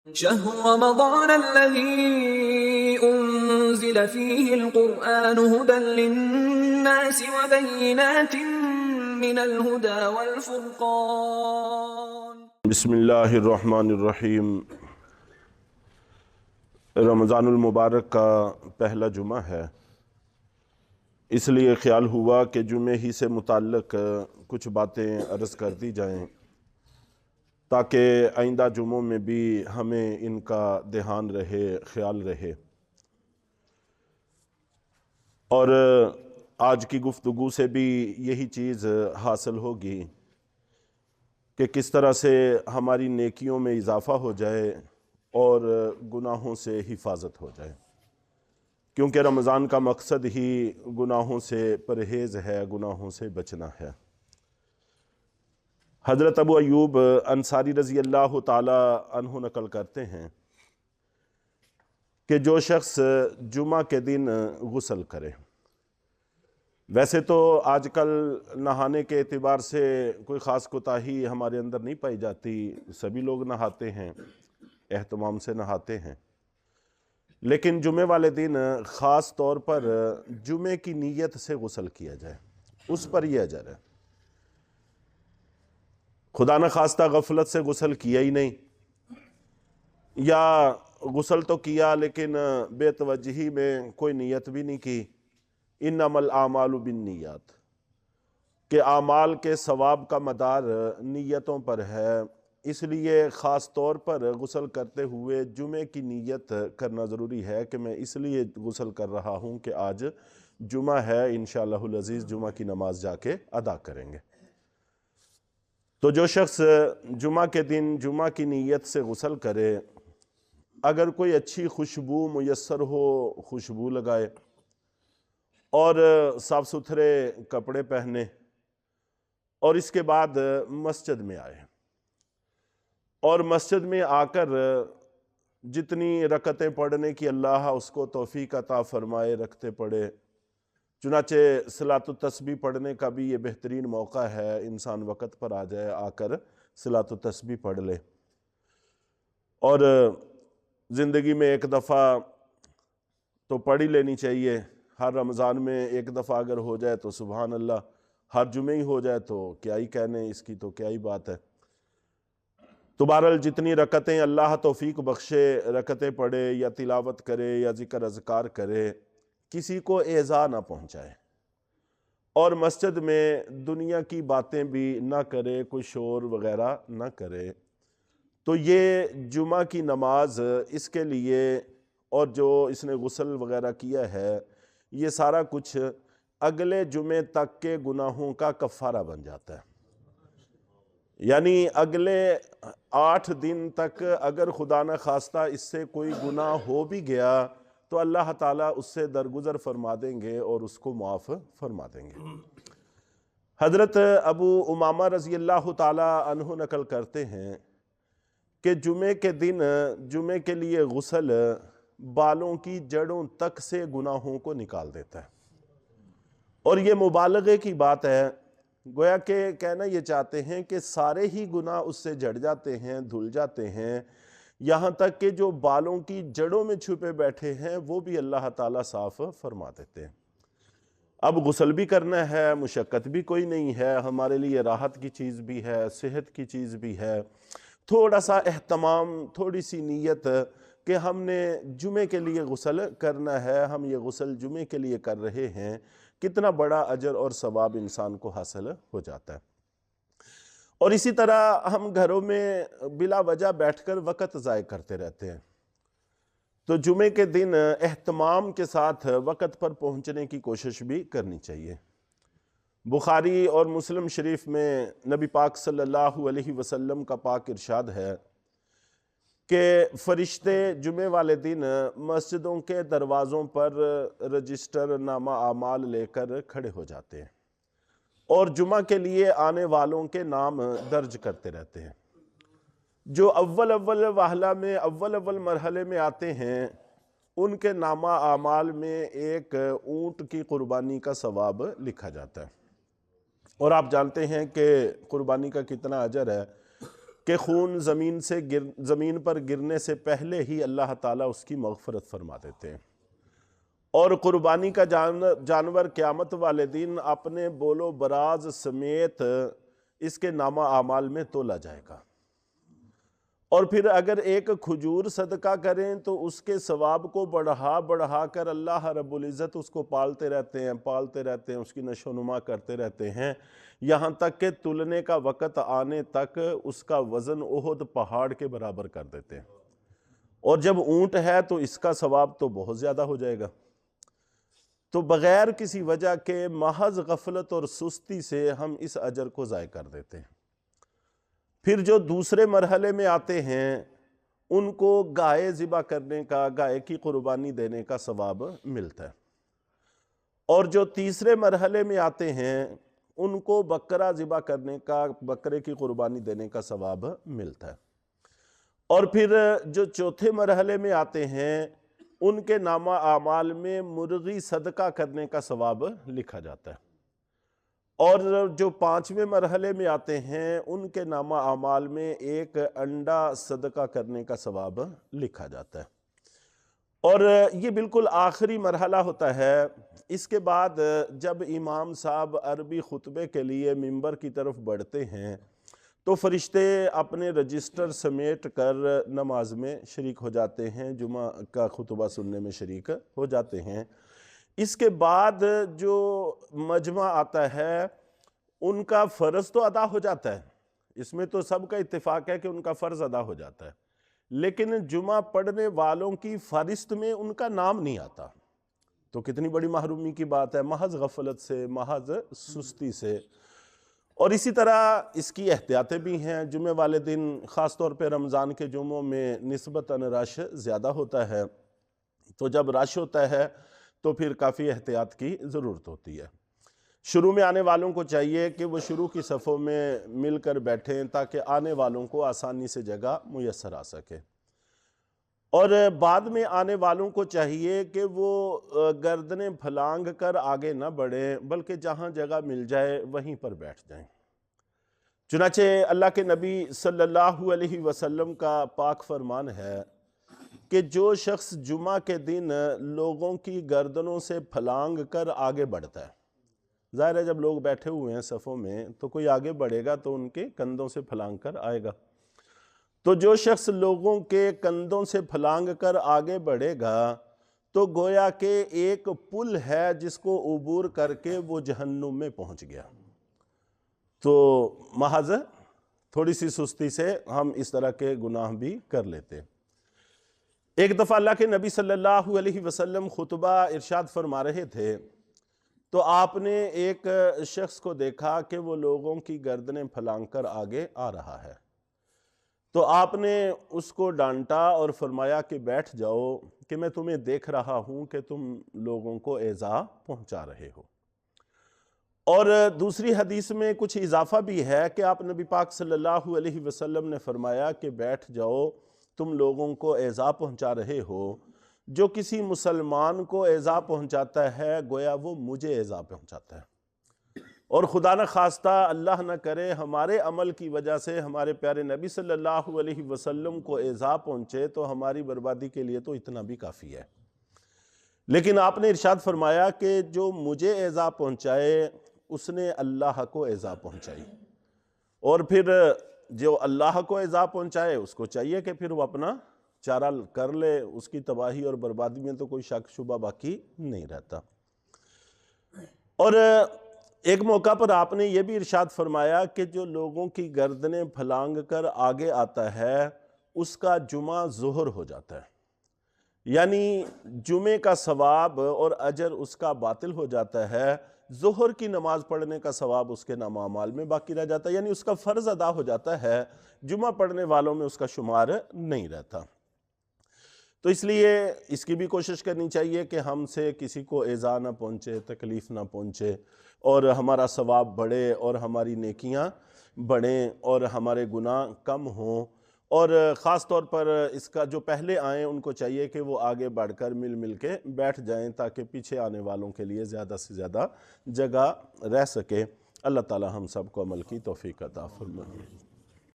شهر رمضان الذي أنزل فيه القرآن هدى للناس وبينات من الهدى والفرقان بسم اللہ الرحمن الرحیم۔ رمضان المبارک کا پہلا جمعہ ہے، اس لیے خیال ہوا کہ جمعے ہی سے متعلق کچھ باتیں عرض کر دی جائیں تاکہ آئندہ جمعوں میں بھی ہمیں ان کا دھیان رہے، خیال رہے۔ اور آج کی گفتگو سے بھی یہی چیز حاصل ہوگی کہ کس طرح سے ہماری نیکیوں میں اضافہ ہو جائے اور گناہوں سے حفاظت ہو جائے، کیونکہ رمضان کا مقصد ہی گناہوں سے پرہیز ہے، گناہوں سے بچنا ہے۔ حضرت ابو ایوب انصاری رضی اللہ تعالی عنہ نقل کرتے ہیں کہ جو شخص جمعہ کے دن غسل کرے، ویسے تو آج کل نہانے کے اعتبار سے کوئی خاص کوتاہی ہمارے اندر نہیں پائی جاتی، سبھی لوگ نہاتے ہیں، اہتمام سے نہاتے ہیں، لیکن جمعے والے دن خاص طور پر جمعے کی نیت سے غسل کیا جائے، اس پر یہ اجر ہے۔ خدا نخواستہ غفلت سے غسل کیا ہی نہیں، یا غسل تو کیا لیکن بے توجہی میں کوئی نیت بھی نہیں کی، انما الاعمال بالنیات، کہ اعمال کے ثواب کا مدار نیتوں پر ہے، اس لیے خاص طور پر غسل کرتے ہوئے جمعے کی نیت کرنا ضروری ہے کہ میں اس لیے غسل کر رہا ہوں کہ آج جمعہ ہے، انشاءاللہ العزیز جمعہ کی نماز جا کے ادا کریں گے۔ تو جو شخص جمعہ کے دن جمعہ کی نیت سے غسل کرے، اگر کوئی اچھی خوشبو میسر ہو خوشبو لگائے، اور صاف ستھرے کپڑے پہنے، اور اس کے بعد مسجد میں آئے، اور مسجد میں آ کر جتنی رکعتیں پڑھنے کی اللہ اس کو توفیق عطا فرمائے رکھتے پڑھے۔ چنانچہ صلاۃ التسبیح پڑھنے کا بھی یہ بہترین موقع ہے، انسان وقت پر آ جائے، آ کر صلاۃ التسبیح پڑھ لے۔ اور زندگی میں ایک دفعہ تو پڑھ ہی لینی چاہیے، ہر رمضان میں ایک دفعہ اگر ہو جائے تو سبحان اللہ، ہر جمعہ ہی ہو جائے تو کیا ہی کہنے، اس کی تو کیا ہی بات ہے۔ تو بہرحال جتنی رکعتیں اللہ توفیق بخشے رکعتیں پڑھے، یا تلاوت کرے، یا ذکر اذکار کرے، کسی کو ایذا نہ پہنچائے، اور مسجد میں دنیا کی باتیں بھی نہ کرے، کوئی شور وغیرہ نہ کرے۔ تو یہ جمعہ کی نماز اس کے لیے، اور جو اس نے غسل وغیرہ کیا ہے، یہ سارا کچھ اگلے جمعے تک کے گناہوں کا کفارہ بن جاتا ہے۔ یعنی اگلے 8 دن تک اگر خدا نخواستہ اس سے کوئی گناہ ہو بھی گیا تو اللہ تعالیٰ اس سے درگزر فرما دیں گے اور اس کو معاف فرما دیں گے۔ حضرت ابو امامہ رضی اللہ تعالی عنہ نقل کرتے ہیں کہ جمعے کے دن جمعے کے لیے غسل بالوں کی جڑوں تک سے گناہوں کو نکال دیتا ہے، اور یہ مبالغے کی بات ہے، گویا کہ کہنا یہ چاہتے ہیں کہ سارے ہی گناہ اس سے جڑ جاتے ہیں، دھل جاتے ہیں، یہاں تک کہ جو بالوں کی جڑوں میں چھپے بیٹھے ہیں وہ بھی اللہ تعالیٰ صاف فرما دیتے ہیں۔ اب غسل بھی کرنا ہے، مشقت بھی کوئی نہیں ہے، ہمارے لیے راحت کی چیز بھی ہے، صحت کی چیز بھی ہے، تھوڑا سا اہتمام، تھوڑی سی نیت کہ ہم نے جمعے کے لیے غسل کرنا ہے، ہم یہ غسل جمعے کے لیے کر رہے ہیں، کتنا بڑا اجر اور ثواب انسان کو حاصل ہو جاتا ہے۔ اور اسی طرح ہم گھروں میں بلا وجہ بیٹھ کر وقت ضائع کرتے رہتے ہیں، تو جمعے کے دن اہتمام کے ساتھ وقت پر پہنچنے کی کوشش بھی کرنی چاہیے۔ بخاری اور مسلم شریف میں نبی پاک صلی اللہ علیہ وسلم کا پاک ارشاد ہے کہ فرشتے جمعے والے دن مسجدوں کے دروازوں پر رجسٹر نامہ اعمال لے کر کھڑے ہو جاتے ہیں، اور جمعہ کے لیے آنے والوں کے نام درج کرتے رہتے ہیں۔ جو اول وہلہ میں اول مرحلے میں آتے ہیں، ان کے نامہ اعمال میں ایک اونٹ کی قربانی کا ثواب لکھا جاتا ہے، اور آپ جانتے ہیں کہ قربانی کا کتنا اجر ہے۔ کہ خون زمین پر گرنے سے پہلے ہی اللہ تعالیٰ اس کی مغفرت فرما دیتے ہیں، اور قربانی کا جانور قیامت والے دن اپنے بول و براز سمیت اس کے نامہ اعمال میں تولا جائے گا۔ اور پھر اگر ایک کھجور صدقہ کریں تو اس کے ثواب کو بڑھا کر اللہ رب العزت اس کو پالتے رہتے ہیں، اس کی نشو و نما کرتے رہتے ہیں، یہاں تک کہ تلنے کا وقت آنے تک اس کا وزن احد پہاڑ کے برابر کر دیتے ہیں۔ اور جب اونٹ ہے تو اس کا ثواب تو بہت زیادہ ہو جائے گا۔ تو بغیر کسی وجہ کے محض غفلت اور سستی سے ہم اس اجر کو ضائع کر دیتے ہیں۔ پھر جو دوسرے مرحلے میں آتے ہیں ان کو گائے ذبح کرنے کا، گائے کی قربانی دینے کا ثواب ملتا ہے، اور جو تیسرے مرحلے میں آتے ہیں ان کو بکرا ذبح کرنے کا، بکرے کی قربانی دینے کا ثواب ملتا ہے، اور پھر جو چوتھے مرحلے میں آتے ہیں ان کے نامہ اعمال میں مرغی صدقہ کرنے کا ثواب لکھا جاتا ہے، اور جو پانچویں مرحلے میں آتے ہیں ان کے نامہ اعمال میں ایک انڈا صدقہ کرنے کا ثواب لکھا جاتا ہے۔ اور یہ بالکل آخری مرحلہ ہوتا ہے۔ اس کے بعد جب امام صاحب عربی خطبے کے لیے منبر کی طرف بڑھتے ہیں تو فرشتے اپنے رجسٹر سمیٹ کر نماز میں شریک ہو جاتے ہیں، جمعہ کا خطبہ سننے میں شریک ہو جاتے ہیں۔ اس کے بعد جو مجمع آتا ہے ان کا فرض تو ادا ہو جاتا ہے، اس میں تو سب کا اتفاق ہے کہ ان کا فرض ادا ہو جاتا ہے، لیکن جمعہ پڑھنے والوں کی فہرست میں ان کا نام نہیں آتا۔ تو کتنی بڑی محرومی کی بات ہے، محض غفلت سے، محض سستی سے۔ اور اسی طرح اس کی احتیاطیں بھی ہیں۔ جمعہ والے دن خاص طور پہ رمضان کے جمعوں میں نسبتاً رش زیادہ ہوتا ہے، تو جب رش ہوتا ہے تو پھر کافی احتیاط کی ضرورت ہوتی ہے۔ شروع میں آنے والوں کو چاہیے کہ وہ شروع کی صفوں میں مل کر بیٹھیں تاکہ آنے والوں کو آسانی سے جگہ میسر آ سکے، اور بعد میں آنے والوں کو چاہیے کہ وہ گردنیں پھلانگ کر آگے نہ بڑھیں بلکہ جہاں جگہ مل جائے وہیں پر بیٹھ جائیں۔ چنانچہ اللہ کے نبی صلی اللہ علیہ وسلم کا پاک فرمان ہے کہ جو شخص جمعہ کے دن لوگوں کی گردنوں سے پھلانگ کر آگے بڑھتا ہے، ظاہر ہے جب لوگ بیٹھے ہوئے ہیں صفوں میں تو کوئی آگے بڑھے گا تو ان کے کندھوں سے پھلانگ کر آئے گا، تو جو شخص لوگوں کے کندھوں سے پھلانگ کر آگے بڑھے گا تو گویا کہ ایک پل ہے جس کو عبور کر کے وہ جہنم میں پہنچ گیا۔ تو محض تھوڑی سی سستی سے ہم اس طرح کے گناہ بھی کر لیتے ہیں۔ ایک دفعہ اللہ کے نبی صلی اللہ علیہ وسلم خطبہ ارشاد فرما رہے تھے تو آپ نے ایک شخص کو دیکھا کہ وہ لوگوں کی گردنیں پھلانگ کر آگے آ رہا ہے، تو آپ نے اس کو ڈانٹا اور فرمایا کہ بیٹھ جاؤ کہ میں تمہیں دیکھ رہا ہوں کہ تم لوگوں کو ایذا پہنچا رہے ہو۔ اور دوسری حدیث میں کچھ اضافہ بھی ہے کہ آپ نبی پاک صلی اللہ علیہ وسلم نے فرمایا کہ بیٹھ جاؤ، تم لوگوں کو ایذا پہنچا رہے ہو۔ جو کسی مسلمان کو ایذا پہنچاتا ہے گویا وہ مجھے ایذا پہنچاتا ہے، اور خدا نہ خواستہ اللہ نہ کرے ہمارے عمل کی وجہ سے ہمارے پیارے نبی صلی اللہ علیہ وسلم کو ایذا پہنچے تو ہماری بربادی کے لیے تو اتنا بھی کافی ہے۔ لیکن آپ نے ارشاد فرمایا کہ جو مجھے ایذا پہنچائے اس نے اللہ کو ایذا پہنچائی، اور پھر جو اللہ کو ایذا پہنچائے اس کو چاہیے کہ پھر وہ اپنا چارہ کر لے، اس کی تباہی اور بربادی میں تو کوئی شک شبہ باقی نہیں رہتا۔ اور ایک موقع پر آپ نے یہ بھی ارشاد فرمایا کہ جو لوگوں کی گردنیں پھلانگ کر آگے آتا ہے اس کا جمعہ ظہر ہو جاتا ہے، یعنی جمعے کا ثواب اور اجر اس کا باطل ہو جاتا ہے، ظہر کی نماز پڑھنے کا ثواب اس کے نامہ اعمال میں باقی رہ جاتا ہے، یعنی اس کا فرض ادا ہو جاتا ہے، جمعہ پڑھنے والوں میں اس کا شمار نہیں رہتا۔ تو اس لیے اس کی بھی کوشش کرنی چاہیے کہ ہم سے کسی کو ایذا نہ پہنچے، تکلیف نہ پہنچے، اور ہمارا ثواب بڑھے اور ہماری نیکیاں بڑھیں اور ہمارے گناہ کم ہوں۔ اور خاص طور پر اس کا جو پہلے آئیں ان کو چاہیے کہ وہ آگے بڑھ کر مل کے بیٹھ جائیں تاکہ پیچھے آنے والوں کے لیے زیادہ سے زیادہ جگہ رہ سکے۔ اللہ تعالی ہم سب کو عمل کی توفیق عطا فرمائے۔